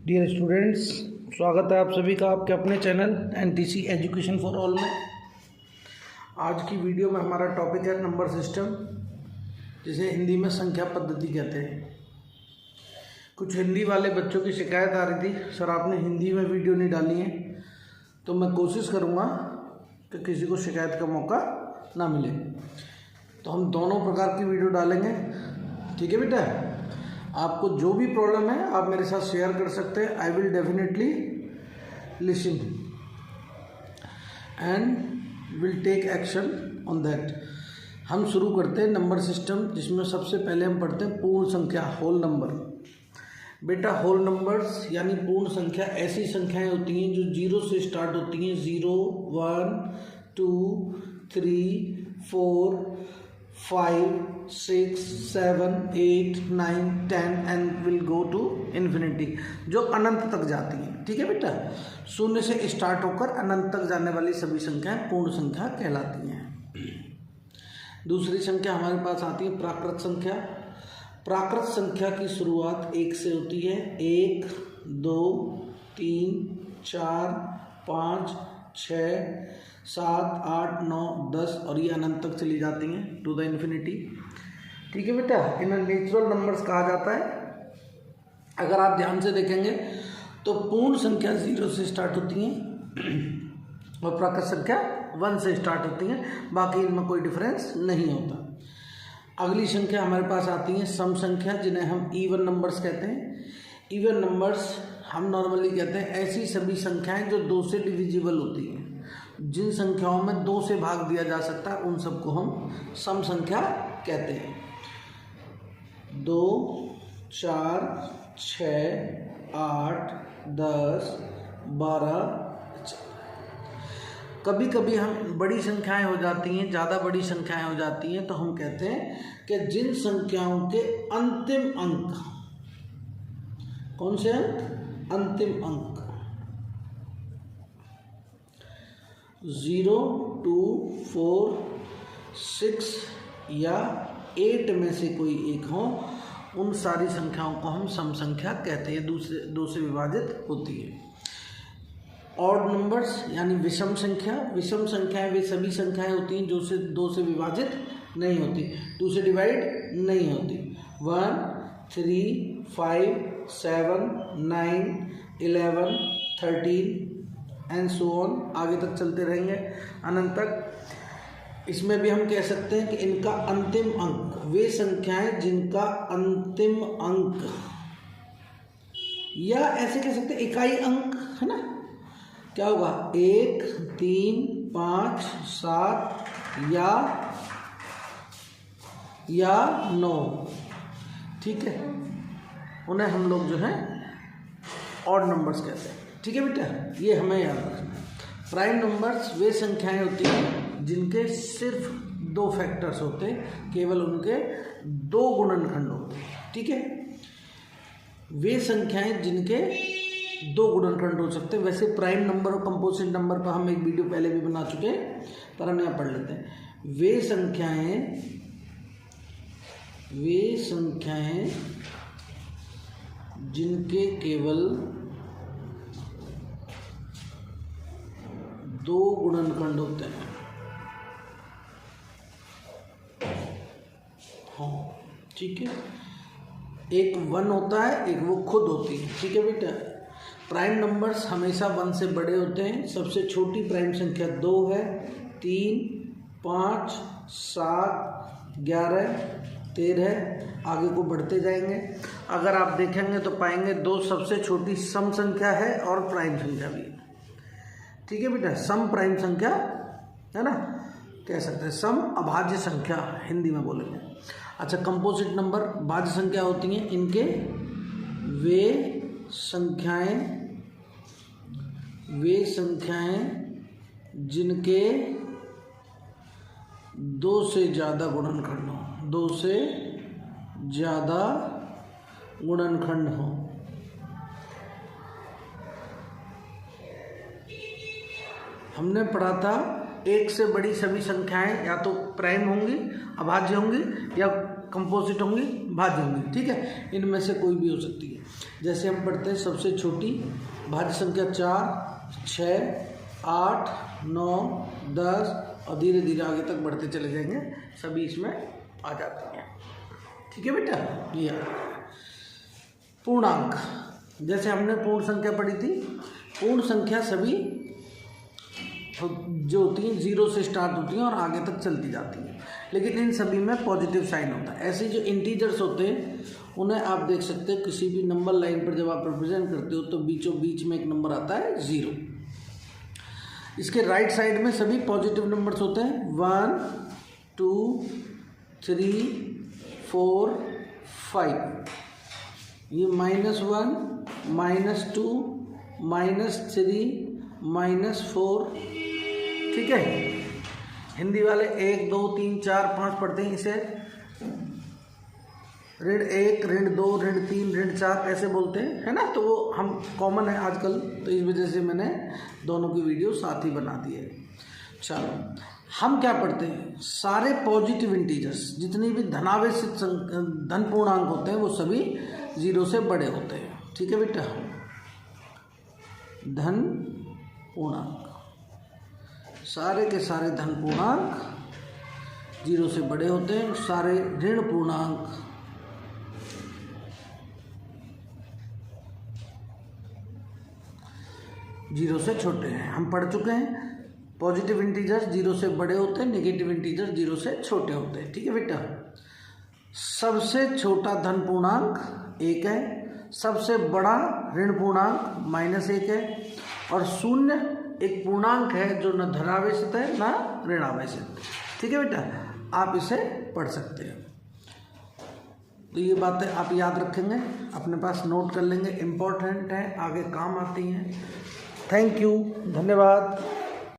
Dear students, स्वागत है आप सभी का आपके अपने channel NTC education for all में। आज की वीडियो में हमारा टॉपिक है नंबर सिस्टम, जिसे हिंदी में संख्या पद्धति कहते हैं। कुछ हिंदी वाले बच्चों की शिकायत आ रही थी, सर आपने हिंदी में वीडियो नहीं डाली है, तो मैं कोशिश करूँगा कि किसी को शिकायत का मौका ना मिले। तो हम दोनों प्रकार की वीडियो डालेंगे, ठीक है बेटा। आपको जो भी प्रॉब्लम है आप मेरे साथ शेयर कर सकते हैं। I will definitely listen and will take action on that. हम शुरू करते हैं नंबर सिस्टम, जिसमें सबसे पहले हम पढ़ते हैं पूर्ण संख्या, होल नंबर। बेटा होल नंबर्स यानी पूर्ण संख्या ऐसी संख्याएं होती हैं जो 0 से स्टार्ट होती हैं। 0, 1, 2, 3, 4, 5, 6, 7, 8, 9, 10 and will go to infinity, जो अनंत तक जाती हैं। ठीक है बेटा, शून्य से स्टार्ट होकर अनंत तक जाने वाली सभी संख्याएं पूर्ण संख्या कहलाती हैं। दूसरी संख्या हमारे पास आती है प्राकृत संख्या। प्राकृत संख्या की शुरुआत 1 से होती है। 1, 2, 3, 4, 5, 6, 7, 8, 9, 10 और ये अनंत तक चली जाती हैं टू द इन्फिनिटी। ठीक है बेटा, इन्हें नेचुरल नंबर्स कहा जाता है। अगर आप ध्यान से देखेंगे तो पूर्ण संख्या 0 से स्टार्ट होती हैं और प्राकृत संख्या 1 से स्टार्ट होती हैं, बाकी इनमें कोई डिफरेंस नहीं होता। अगली संख्या हमारे पास आती है सम संख्या, जिन्हें हम इवन नंबर्स कहते हैं। इवन नंबर्स हम नॉर्मली कहते हैं ऐसी सभी संख्याएं जो 2 से डिविजिबल होती हैं। जिन संख्याओं में 2 से भाग दिया जा सकता है उन सबको हम सम संख्या कहते हैं। 2, 4, 6, 8, 10, 12। कभी कभी हम बड़ी संख्याएं हो जाती हैं, ज़्यादा बड़ी संख्याएं हो जाती हैं, तो हम कहते हैं कि जिन संख्याओं के अंतिम अंक, कौन से अंक? अंतिम अंक 0, 2, 4, 6 या 8 में से कोई एक हो, उन सारी संख्याओं को हम सम संख्या कहते हैं। दो से विभाजित होती है। ऑड नंबर्स यानी विषम संख्या। विषम संख्याएं वे सभी संख्याएं होती हैं जो 2 से विभाजित नहीं होती, 2 से डिवाइड नहीं होती। 1, 3, 5, 7, 9, 11, 13 एंड सो ऑन, आगे तक चलते रहेंगे अनंत तक। इसमें भी हम कह सकते हैं कि इनका अंतिम अंक, वे संख्याएं जिनका अंतिम अंक, या ऐसे कह सकते हैं इकाई अंक, है ना, क्या होगा? 1, 3, 5, 7 या 9। ठीक है, उन्हें हम लोग जो है ऑड नंबर्स कहते हैं। ठीक है बेटा, ये हमें याद रखना है। प्राइम नंबर्स वे संख्याएं होती हैं जिनके सिर्फ 2 फैक्टर्स होते हैं, केवल उनके 2 गुणनखंड होते हैं। ठीक है, वे संख्याएं जिनके 2 गुणनखंड हो सकते हैं। वैसे प्राइम नंबर और कंपोजिट नंबर पर हम एक वीडियो पहले भी बना चुके हैं, पर हम यहाँ पढ़ लेते हैं। वे संख्याएं जिनके केवल 2 गुणनखंड होते हैं। हाँ ठीक है, एक 1 होता है, एक वो खुद होती है। ठीक है बेटा, प्राइम नंबर्स हमेशा 1 से बड़े होते हैं। सबसे छोटी प्राइम संख्या 2 है, 3, 5, 7, 11, 13, आगे को बढ़ते जाएंगे। अगर आप देखेंगे तो पाएंगे 2 सबसे छोटी सम संख्या है और प्राइम संख्या भी है। ठीक है बेटा, सम प्राइम संख्या है ना, कह सकते हैं सम अभाज्य संख्या हिंदी में बोलेंगे। अच्छा, कंपोजिट नंबर भाज्य संख्या होती हैं। इनके वे संख्याएं जिनके 2 से ज़्यादा गुणनखंड हो, 2 से ज़्यादा गुणनखंड हो। हमने पढ़ा था 1 से बड़ी सभी संख्याएं या तो प्राइम होंगी, अभाज्य होंगी, या कंपोजिट होंगी, भाज्य होंगी, ठीक है। इनमें से कोई भी हो सकती है। जैसे हम पढ़ते हैं सबसे छोटी भाज्य संख्या 4, 6, 8, 9, 10 और धीरे धीरे आगे तक बढ़ते चले जाएंगे, सभी इसमें आ जाती हैं, ठीक है बेटा। ये पूर्णांक, जैसे हमने पूर्ण संख्या पढ़ी थी, पूर्ण संख्या सभी जो होती हैं 0 से स्टार्ट होती हैं और आगे तक चलती जाती हैं, लेकिन इन सभी में पॉजिटिव साइन होता है। ऐसे जो इंटीजर्स होते हैं उन्हें आप देख सकते हैं किसी भी नंबर लाइन पर जब आप रिप्रेजेंट करते हो तो बीचों बीच में एक नंबर आता है 0। इसके राइट साइड में सभी पॉजिटिव नंबर्स होते हैं 1, 2, 3, 4, 5। ये -1, -2, -3, -4, ठीक है। हिंदी वाले 1, 2, 3, 4, 5 पढ़ते हैं, इसे ऋण 1, ऋण 2, ऋण 3, ऋण 4 ऐसे बोलते हैं, है ना। तो वो हम कॉमन है आजकल, तो इस वजह से मैंने दोनों की वीडियो साथ ही बना दी है। चलो हम क्या पढ़ते हैं, सारे पॉजिटिव इंटीजर्स जितनी भी धनावेशित धन पूर्णांक होते हैं वो सभी 0 से बड़े होते हैं, ठीक है बेटा। धन पूर्णांक, सारे के सारे धन पूर्णांक 0 से बड़े होते हैं, सारे ऋण पूर्णांक 0 से छोटे हैं। हम पढ़ चुके हैं पॉजिटिव इंटीजर्स 0 से बड़े होते हैं, नेगेटिव इंटीजर्स 0 से छोटे होते हैं, ठीक है बेटा। सबसे छोटा धन पूर्णांक 1 है, सबसे बड़ा ऋण पूर्णांक -1 है, और शून्य एक पूर्णांक है जो न धनावेशित है न ऋणावेशित, ठीक है बेटा। आप इसे पढ़ सकते हैं। तो ये बातें आप याद रखेंगे, अपने पास नोट कर लेंगे, इम्पोर्टेंट है, आगे काम आती हैं। थैंक यू, धन्यवाद।